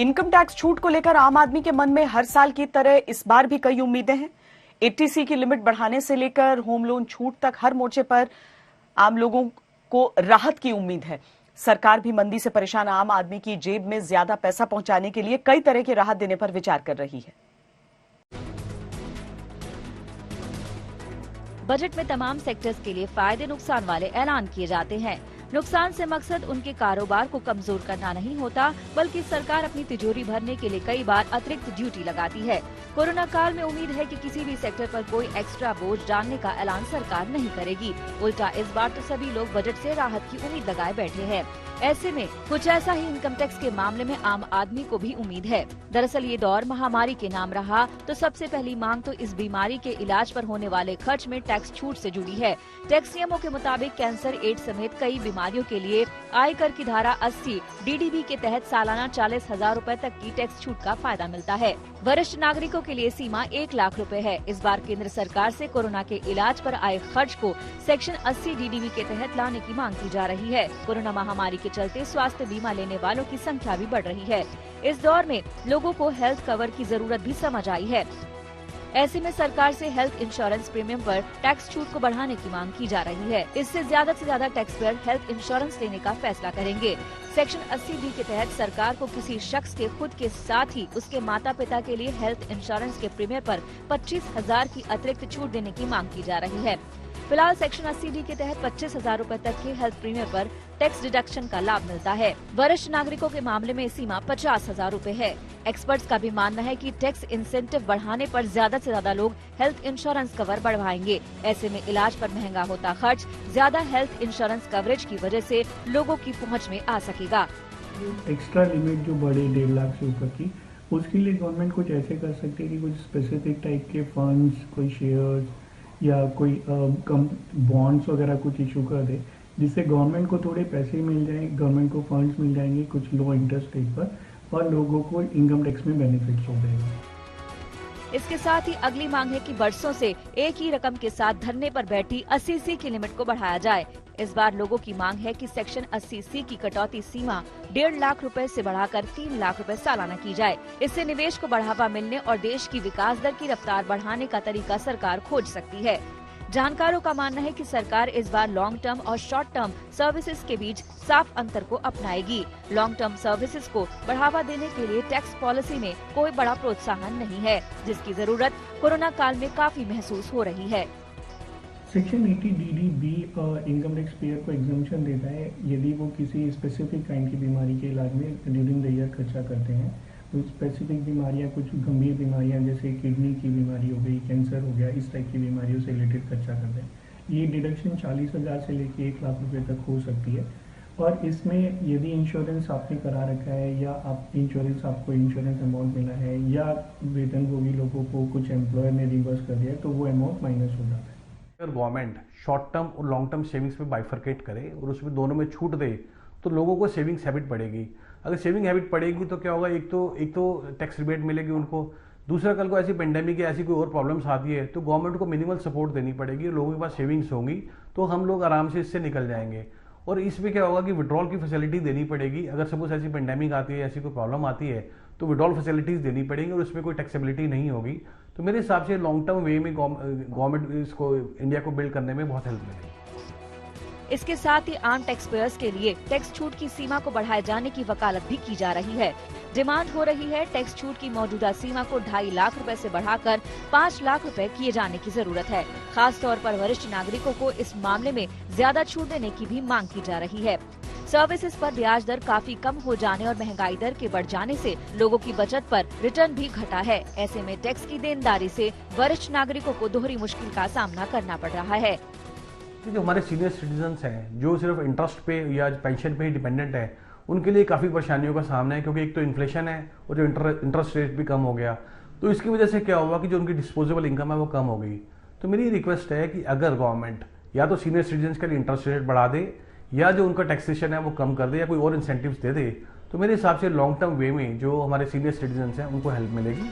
Income tax छूट को लेकर आम आदमी के मन में हर साल की तरह इस बार भी कई उम्मीदें हैं। 80C की लिमिट बढ़ाने से लेकर होम लोन छूट तक हर मोर्चे पर आम लोगों को राहत की उम्मीद है। सरकार भी मंदी से परेशान आम आदमी की जेब में ज्यादा पैसा पहुंचाने के लिए कई तरह की राहत देने पर विचार कर रही है। बजट में तमाम सेक्टर्स के लिए फायदे नुकसान वाले ऐलान किए जाते हैं। नुकसान से मकसद उनके कारोबार को कमजोर करना नहीं होता, बल्कि सरकार अपनी तिजोरी भरने के लिए कई बार अतिरिक्त ड्यूटी लगाती है। कोरोना काल में उम्मीद है कि किसी भी सेक्टर पर कोई एक्स्ट्रा बोझ डालने का ऐलान सरकार नहीं करेगी। उल्टा इस बार तो सभी लोग बजट से राहत की उम्मीद लगाए बैठे हैं। ऐसे में कुछ ऐसा ही इनकम टैक्स के मामले में आम आदमी को भी उम्मीद है। दरअसल ये दौर महामारी के नाम रहा, तो सबसे पहली मांग तो इस बीमारी के इलाज पर होने वाले खर्च में टैक्स छूट से जुड़ी है। टैक्स नियमों के मुताबिक कैंसर, एड्स समेत कई बीमारियों के लिए आयकर की धारा 80 DDB के तहत सालाना 40,000 रूपए तक की टैक्स छूट का फायदा मिलता है। वरिष्ठ नागरिकों के लिए सीमा 1 लाख रुपए है। इस बार केंद्र सरकार से कोरोना के इलाज पर आए खर्च को सेक्शन 80 DDB के तहत लाने की मांग की जा रही है। कोरोना महामारी के चलते स्वास्थ्य बीमा लेने वालों की संख्या भी बढ़ रही है। इस दौर में लोगों को हेल्थ कवर की जरूरत भी समझ आई है। ऐसे में सरकार से हेल्थ इंश्योरेंस प्रीमियम पर टैक्स छूट को बढ़ाने की मांग की जा रही है। इससे ज्यादा से ज्यादा टैक्स पेयर हेल्थ इंश्योरेंस लेने का फैसला करेंगे। सेक्शन 80D के तहत सरकार को किसी शख्स के खुद के साथ ही उसके माता पिता के लिए हेल्थ इंश्योरेंस के प्रीमियम पर 25,000 की अतिरिक्त छूट देने की मांग की जा रही है। फिलहाल सेक्शन 80D के तहत 25,000 रूपए तक के हेल्थ प्रीमियम पर टैक्स डिडक्शन का लाभ मिलता है। वरिष्ठ नागरिकों के मामले में सीमा 50,000 रूपए है। एक्सपर्ट्स का भी मानना है कि टैक्स इंसेंटिव बढ़ाने पर ज्यादा से ज्यादा लोग हेल्थ इंश्योरेंस कवर बढ़वाएंगे। ऐसे में इलाज पर महंगा होता खर्च ज्यादा हेल्थ इंश्योरेंस कवरेज की वजह से लोगों की पहुंच में आ सकेगा। एक्स्ट्रा लिमिट जो बढ़े 1.5 लाख से ऊपर की, उसके लिए गवर्नमेंट कुछ ऐसे कर सकती है कि कुछ स्पेसिफिक टाइप के फंड्स, कोई शेयर्स या कोई कम बॉन्ड्स वगैरह कुछ इशू कर दे, जिससे गवर्नमेंट को थोड़े पैसे मिल जाए, गवर्नमेंट को फंड्स मिल जाएंगे कुछ लो इंटरेस्ट रेट पर, और लोगों को इनकम टैक्स में बेनिफिट्स हो जाएगा। इसके साथ ही अगली मांग है कि बरसों से एक ही रकम के साथ धरने पर बैठी 80C की लिमिट को बढ़ाया जाए। इस बार लोगों की मांग है कि सेक्शन 80C की कटौती सीमा 1.5 लाख रुपए से बढ़ाकर 3 लाख रुपए सालाना की जाए। इससे निवेश को बढ़ावा मिलने और देश की विकास दर की रफ्तार बढ़ाने का तरीका सरकार खोज सकती है। जानकारों का मानना है कि सरकार इस बार लॉन्ग टर्म और शॉर्ट टर्म सर्विसेज के बीच साफ अंतर को अपनाएगी। लॉन्ग टर्म सर्विसेज को बढ़ावा देने के लिए टैक्स पॉलिसी में कोई बड़ा प्रोत्साहन नहीं है, जिसकी जरूरत कोरोना काल में काफी महसूस हो रही है। Section 80 DDB income tax payer को एग्जम्पशन देता है यदि वो किसी स्पेसिफिक काइंड की बीमारी के इलाज में ड्यूरिंग द ईयर खर्चा करते हैं। तो स्पेसिफिक बीमारियां, कुछ गंभीर बीमारियां जैसे किडनी की बीमारी हो गई, कैंसर हो गया, इस टाइप की बीमारियों से रिलेटेड खर्चा करते हैं। ये डिडक्शन 40,000 से लेकर 1 लाख रुपए तक हो सकती है। और इसमें यदि इंश्योरेंस आपने करा रखा है या आपको इंश्योरेंस अमाउंट मिला है या वेतनभोगी लोगों को कुछ एम्प्लॉयर ने रिवर्स कर दिया है, तो वो अमाउंट माइनस हो जाता है। अगर गवर्नमेंट शॉर्ट टर्म और लॉन्ग टर्म सेविंग्स में बाइफरकेट करे और उसमें दोनों में छूट दे, तो लोगों को सेविंग्स हैबिट बढ़ेगी। अगर सेविंग हैबिट पड़ेगी तो क्या होगा, एक तो टैक्स रिबेट मिलेगी उनको, दूसरा कल को ऐसी पेंडेमिक या ऐसी कोई और प्रॉब्लम्स आती है तो गवर्नमेंट को मिनिमल सपोर्ट देनी पड़ेगी, लोगों के पास सेविंग्स होंगी तो हम लोग आराम से इससे निकल जाएंगे। और इसमें क्या होगा कि विड्रॉल की फैसिलिटी देनी पड़ेगी। अगर सपोज ऐसी पेंडेमिक आती है, ऐसी कोई प्रॉब्लम आती है तो विड्रॉल फैसिलिटीज देनी पड़ेंगी और उसमें कोई टैक्सेबिलिटी नहीं होगी। तो मेरे हिसाब से लॉन्ग टर्म वे में गवर्नमेंट इसको इंडिया को बिल्ड करने में बहुत हेल्प मिलेगी। इसके साथ ही आम टैक्स पेयर्स के लिए टैक्स छूट की सीमा को बढ़ाए जाने की वकालत भी की जा रही है। डिमांड हो रही है टैक्स छूट की मौजूदा सीमा को 2.5 लाख रुपए से बढ़ाकर 5 लाख रुपए किए जाने की जरूरत है। खास तौर पर वरिष्ठ नागरिकों को इस मामले में ज्यादा छूट देने की भी मांग की जा रही है। सर्विसेज पर ब्याज दर काफी कम हो जाने और महंगाई दर के बढ़ जाने से लोगों की बचत पर रिटर्न भी घटा है। ऐसे में टैक्स की देनदारी से वरिष्ठ नागरिकों को दोहरी मुश्किल का सामना करना पड़ रहा है। जो हमारे सीनियर सिटीजन्स हैं जो सिर्फ इंटरेस्ट पे या पेंशन पे ही डिपेंडेंट है, उनके लिए काफ़ी परेशानियों का सामना है, क्योंकि एक तो इन्फ्लेशन है और जो इंटरेस्ट रेट भी कम हो गया। तो इसकी वजह से क्या हुआ कि जो उनकी डिस्पोजेबल इनकम है वो कम हो गई। तो मेरी रिक्वेस्ट है कि अगर गवर्नमेंट या तो सीनियर सिटीजन्स के लिए इंटरेस्ट रेट बढ़ा दे या जो उनका टैक्सेशन है वो कम कर दे या कोई और इंसेंटिव्स दे दे, तो मेरे हिसाब से लॉन्ग टर्म वे में जो हमारे सीनियर सिटीजन्स हैं उनको हेल्प मिलेगी।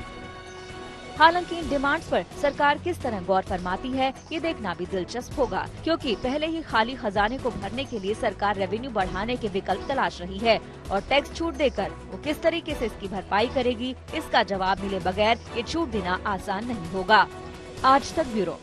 हालांकि इन डिमांड्स पर सरकार किस तरह गौर फरमाती है ये देखना भी दिलचस्प होगा, क्योंकि पहले ही खाली खजाने को भरने के लिए सरकार रेवेन्यू बढ़ाने के विकल्प तलाश रही है और टैक्स छूट देकर वो किस तरीके से इसकी भरपाई करेगी, इसका जवाब मिले बगैर ये छूट देना आसान नहीं होगा। आज तक ब्यूरो।